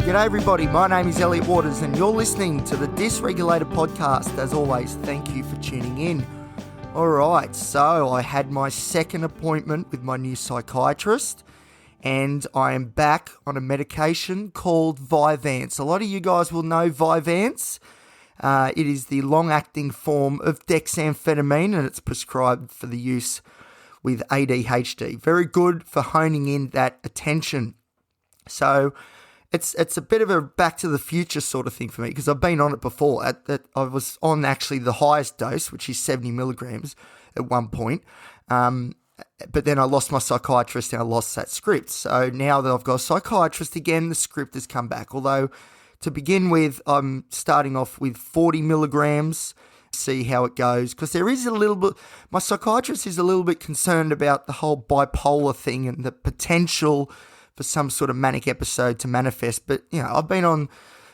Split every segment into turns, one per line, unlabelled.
G'day everybody, my name is Elliot Waters and you're listening to the Dysregulated podcast. As always, thank you for tuning in. Alright, so I had my second appointment with my new psychiatrist and I am back on a medication called Vyvanse. A lot of you guys will know Vyvanse. It is the long-acting form of dexamphetamine and it's prescribed for the use with ADHD. Very good for honing in that attention. So it's a bit of a back to the future sort of thing for me because I've been on it before. I was on actually the highest dose, which is 70 milligrams at one point. But then I lost my psychiatrist and I lost that script. So now that I've got a psychiatrist again, the script has come back. Although to begin with, I'm starting off with 40 milligrams, see how it goes. Because there is a little bit, my psychiatrist is a little bit concerned about the whole bipolar thing and the potential for some sort of manic episode to manifest. But, you know, I've been on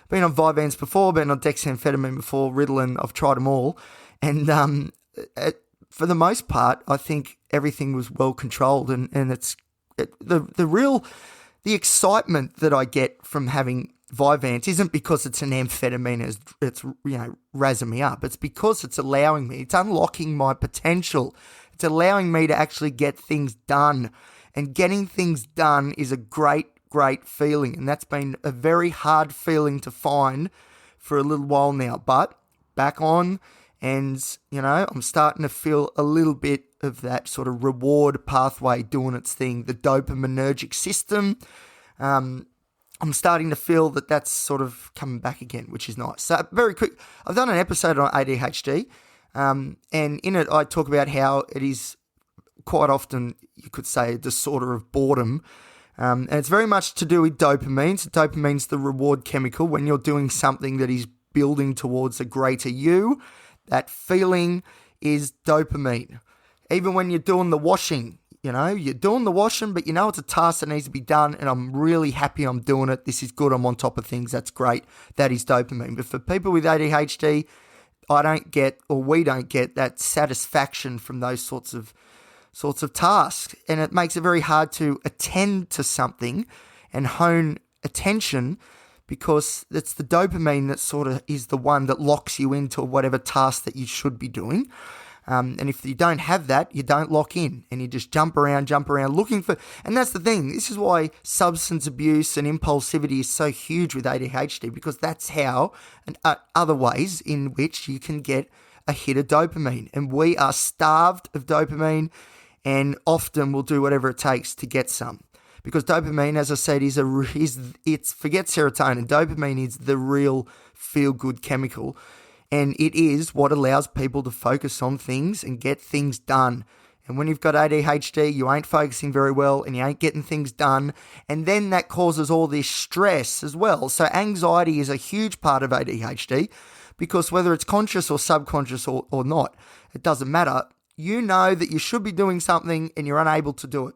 Vyvanse before, been on dexamphetamine before, Ritalin, I've tried them all. And for the most part, I think everything was well controlled. And the excitement that I get from having Vyvanse isn't because it's an amphetamine, it's razzing me up. It's because it's allowing me, it's unlocking my potential. It's allowing me to actually get things done. And getting things done is a great, great feeling. And that's been a very hard feeling to find for a little while now. But back on and, I'm starting to feel a little bit of that sort of reward pathway doing its thing, the dopaminergic system. I'm starting to feel that that's sort of coming back again, which is nice. So very quick, I've done an episode on ADHD. And in it, I talk about how it is quite often, you could say, a disorder of boredom. And it's very much to do with dopamine. So dopamine's the reward chemical. When you're doing something that is building towards a greater you, that feeling is dopamine. Even when you're doing the washing, you're doing the washing, but it's a task that needs to be done and I'm really happy I'm doing it. This is good. I'm on top of things. That's great. That is dopamine. But for people with ADHD, we don't get that satisfaction from those sorts of tasks, and it makes it very hard to attend to something and hone attention because it's the dopamine that sort of is the one that locks you into whatever task that you should be doing. And if you don't have that, you don't lock in and you just jump around looking for, and that's the thing. This is why substance abuse and impulsivity is so huge with ADHD, because that's how and other ways in which you can get a hit of dopamine. And we are starved of dopamine and often will do whatever it takes to get some. Because dopamine, as I said, forget serotonin. Dopamine is the real feel-good chemical. And it is what allows people to focus on things and get things done. And when you've got ADHD, you ain't focusing very well and you ain't getting things done. And then that causes all this stress as well. So anxiety is a huge part of ADHD because whether it's conscious or subconscious or not, it doesn't matter. You know that you should be doing something and you're unable to do it.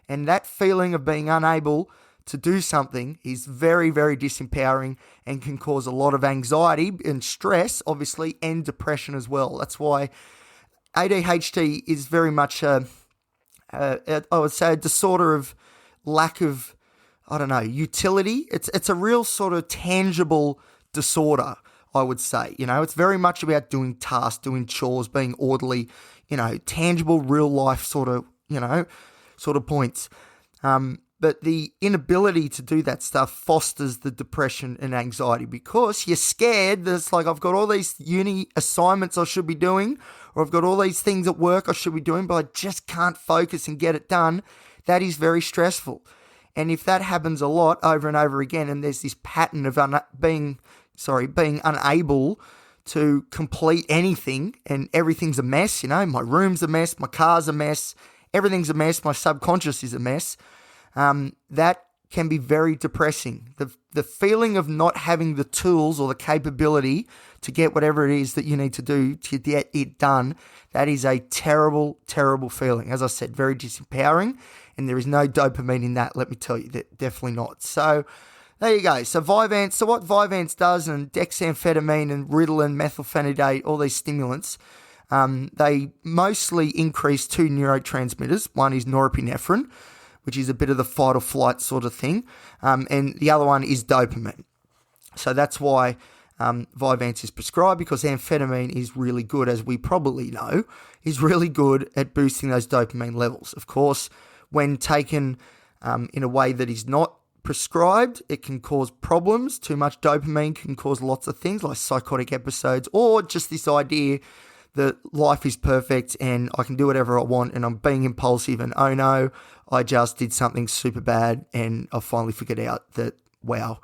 And that feeling of being unable to do something is very, very disempowering and can cause a lot of anxiety and stress, obviously, and depression as well. That's why ADHD is very much I would say, a disorder of lack of, utility. It's a real sort of tangible disorder, I would say. It's very much about doing tasks, doing chores, being orderly, tangible, real life sort of points. But the inability to do that stuff fosters the depression and anxiety because you're scared that it's like, I've got all these uni assignments I should be doing, or I've got all these things at work I should be doing, but I just can't focus and get it done. That is very stressful. And if that happens a lot over and over again, and there's this pattern of being unable to complete anything and everything's a mess, my room's a mess, my car's a mess, everything's a mess, my subconscious is a mess, that can be very depressing. The feeling of not having the tools or the capability to get whatever it is that you need to do to get it done, that is a terrible, terrible feeling. As I said, very disempowering, and there is no dopamine in that, let me tell you, definitely not. So there you go. So Vyvanse, so what Vyvanse does, and dexamphetamine and Ritalin, methylphenidate, all these stimulants, they mostly increase two neurotransmitters. One is norepinephrine, which is a bit of the fight or flight sort of thing. And the other one is dopamine. So that's why Vyvanse is prescribed, because amphetamine is really good, as we probably know, is really good at boosting those dopamine levels. Of course, when taken in a way that is not prescribed, it can cause problems. Too much dopamine can cause lots of things like psychotic episodes, or just this idea that life is perfect and I can do whatever I want and I'm being impulsive and oh no, I just did something super bad and I finally figured out that, wow,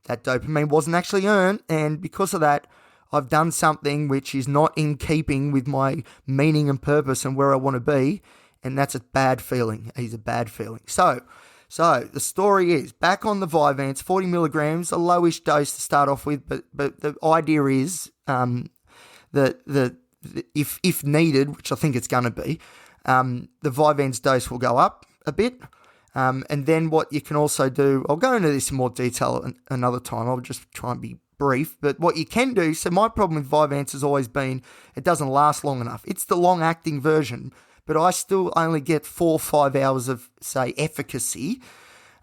that dopamine wasn't actually earned, and because of that, I've done something which is not in keeping with my meaning and purpose and where I want to be, and that's a bad feeling. It is a bad feeling. So the story is, back on the Vyvanse, 40 milligrams, a lowish dose to start off with, but the idea is that if needed, which I think it's going to be, the Vyvanse dose will go up a bit. And then what you can also do, I'll go into this in more detail another time, I'll just try and be brief, but what you can do, so my problem with Vyvanse has always been it doesn't last long enough. It's the long-acting version, but I still only get 4 or 5 hours of, say, efficacy.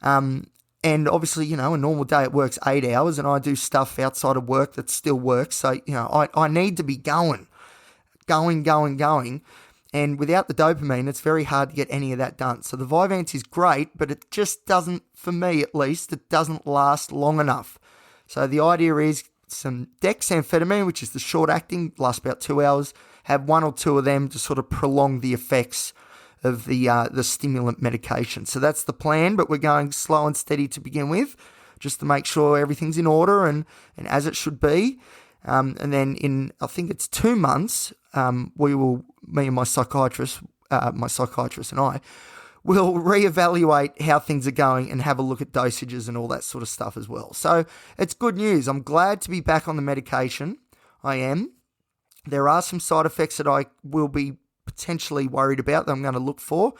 And obviously, a normal day it works 8 hours, and I do stuff outside of work that still works. So, I need to be going. And without the dopamine, it's very hard to get any of that done. So the Vyvanse is great, but it just doesn't, for me at least, it doesn't last long enough. So the idea is some dexamphetamine, which is the short-acting, lasts about 2 hours, have 1 or 2 of them to sort of prolong the effects of the stimulant medication. So that's the plan, but we're going slow and steady to begin with, just to make sure everything's in order and as it should be. And then in, I think it's 2 months, me and my psychiatrist and I, will reevaluate how things are going and have a look at dosages and all that sort of stuff as well. So it's good news. I'm glad to be back on the medication. I am. There are some side effects that I will be potentially worried about that I'm going to look for.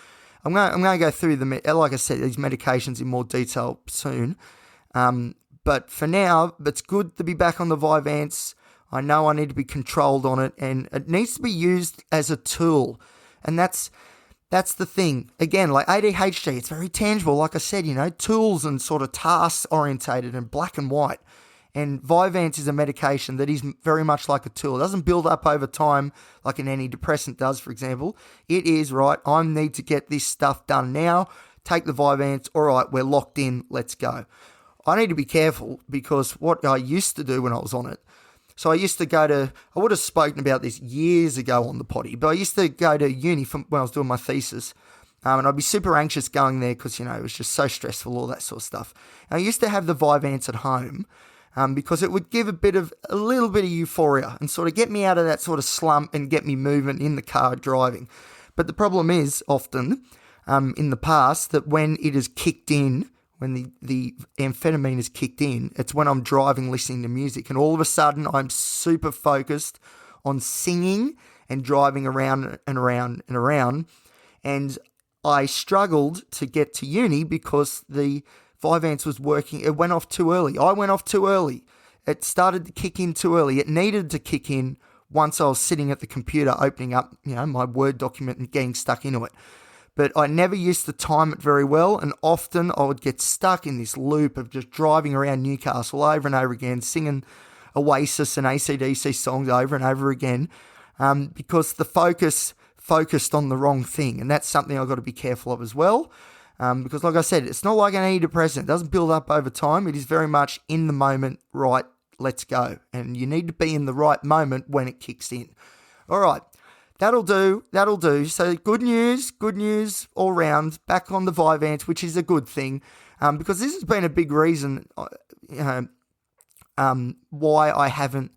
I'm going to go through like I said, these medications in more detail soon. But for now, it's good to be back on the Vyvanse. I know I need to be controlled on it, and it needs to be used as a tool. And that's the thing. Again, like ADHD, it's very tangible. Like I said, tools and sort of task orientated and black and white. And Vyvanse is a medication that is very much like a tool. It doesn't build up over time like an antidepressant does, for example. It is, right, I need to get this stuff done now. Take the Vyvanse. All right, we're locked in. Let's go. I need to be careful, because what I used to do when I was on it, so I used to I would have spoken about this years ago on the potty, but I used to go to uni when I was doing my thesis, and I'd be super anxious going there because, it was just so stressful, all that sort of stuff. And I used to have the Vyvanse at home because it would give a little bit of euphoria and sort of get me out of that sort of slump and get me moving in the car driving. But the problem is often in the past that when it is kicked in, when the amphetamine is kicked in, it's when I'm driving, listening to music, and all of a sudden I'm super focused on singing and driving around and around and around, and I struggled to get to uni because the Vyvanse was working. It went off too early. I went off too early. It started to kick in too early. It needed to kick in once I was sitting at the computer opening up, my Word document and getting stuck into it. But I never used to time it very well, and often I would get stuck in this loop of just driving around Newcastle over and over again, singing Oasis and AC/DC songs over and over again, because the focused on the wrong thing, and that's something I've got to be careful of as well, because like I said, it's not like an antidepressant. It doesn't build up over time. It is very much in the moment, right, let's go, and you need to be in the right moment when it kicks in. All right. That'll do. So good news all round. Back on the Vyvanse, which is a good thing, because this has been a big reason why I haven't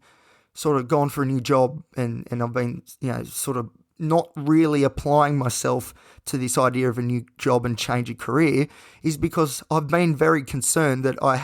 sort of gone for a new job, and I've been, sort of not really applying myself to this idea of a new job and change of career, is because I've been very concerned that I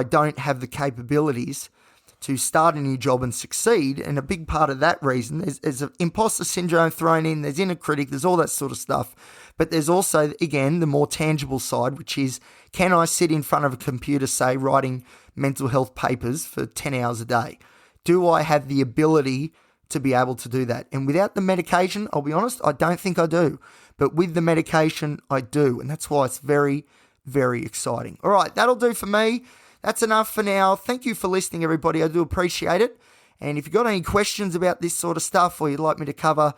don't have the capabilities to start a new job and succeed. And a big part of that reason is imposter syndrome thrown in, there's inner critic, there's all that sort of stuff. But there's also, again, the more tangible side, which is, can I sit in front of a computer, say, writing mental health papers for 10 hours a day? Do I have the ability to be able to do that? And without the medication, I'll be honest, I don't think I do. but with the medication, I do. And that's why it's very, very exciting. All right, that'll do for me. That's enough for now. Thank you for listening, everybody. I do appreciate it. And if you've got any questions about this sort of stuff, or you'd like me to cover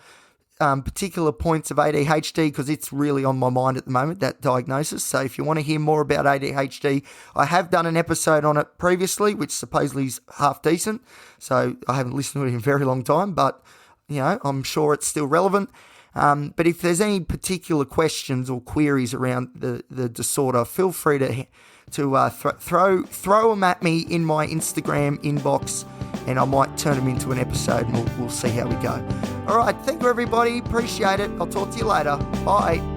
particular points of ADHD, because it's really on my mind at the moment, that diagnosis. So if you want to hear more about ADHD, I have done an episode on it previously, which supposedly is half decent. So I haven't listened to it in a very long time, but I'm sure it's still relevant. But if there's any particular questions or queries around the disorder, feel free to throw them at me in my Instagram inbox, and I might turn them into an episode, and we'll see how we go. All right, thank you, everybody. Appreciate it. I'll talk to you later. Bye.